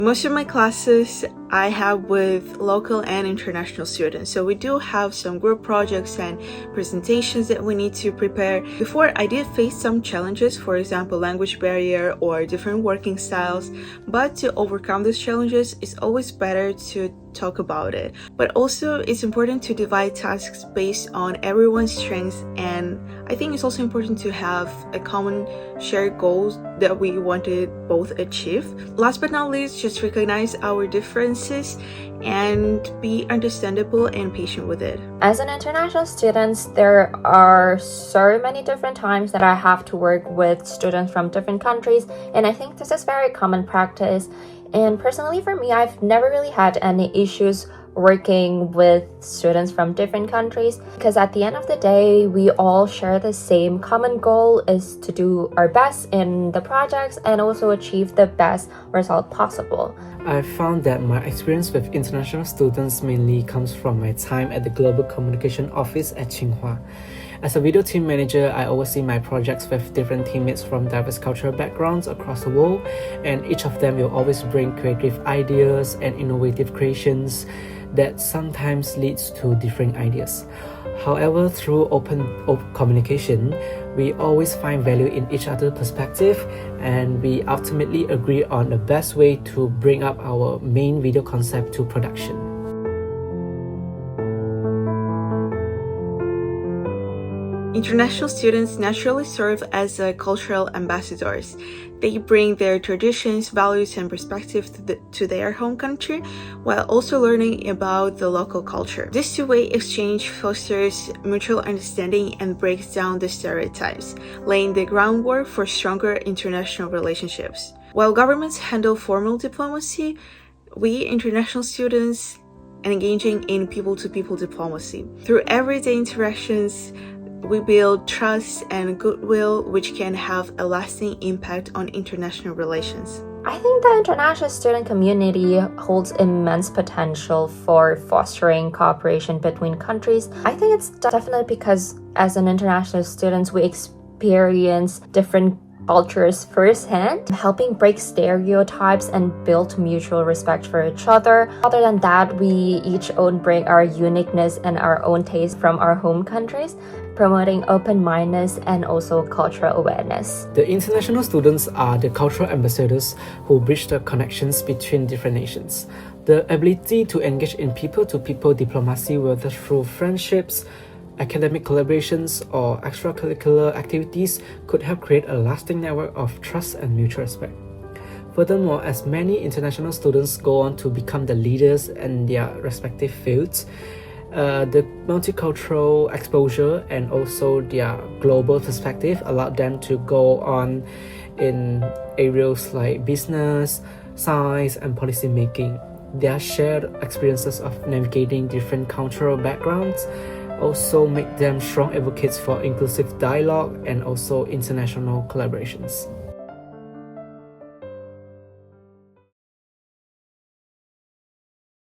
Most of my classes I have with local and international students, so we do have some group projects and presentations that we need to prepare. Before, I did face some challenges, for example, language barrier or different working styles, but to overcome those challenges, it's always better to talk about it. But also, it's important to divide tasks based on everyone's strengths, and I think it's also important to have a common shared goals that we want to both achieve. Last but not least, just recognize our differences and be understandable and patient with it. As an international student, there are so many different times that I have to work with students from different countries, and I think this is very common practice. And personally for me, I've never really had any issues working with students from different countries, because at the end of the day, we all share the same common goal, is to do our best in the projects and also achieve the best result possible. I found that my experience with international students mainly comes from my time at the Global Communication Office at Tsinghua. As a video team manager, I oversee my projects with different teammates from diverse cultural backgrounds across the world, and each of them will always bring creative ideas and innovative creations that sometimes leads to differing ideas. However, through open communication, we always find value in each other's perspective, and we ultimately agree on the best way to bring up our main video concept to production. International students naturally serve as cultural ambassadors. They bring their traditions, values, and perspectives to their home country, while also learning about the local culture. This two-way exchange fosters mutual understanding and breaks down the stereotypes, laying the groundwork for stronger international relationships. While governments handle formal diplomacy, we international students engaging in people-to-people diplomacy. Through everyday interactions, we build trust and goodwill, which can have a lasting impact on international relations. I think the international student community holds immense potential for fostering cooperation between countries. I think it's definitely because as an international student, we experience different cultures firsthand, helping break stereotypes and build mutual respect for each other. Other than that, we each bring our uniqueness and our own taste from our home countries, promoting open-mindedness and also cultural awareness. The international students are the cultural ambassadors who bridge the connections between different nations. The ability to engage in people-to-people diplomacy, whether through friendships, academic collaborations, or extracurricular activities, could help create a lasting network of trust and mutual respect. Furthermore, as many international students go on to become the leaders in their respective fields, the multicultural exposure and also their global perspective allowed them to go on in areas like business, science, and policy making. Their shared experiences of navigating different cultural backgrounds also make them strong advocates for inclusive dialogue and also international collaborations.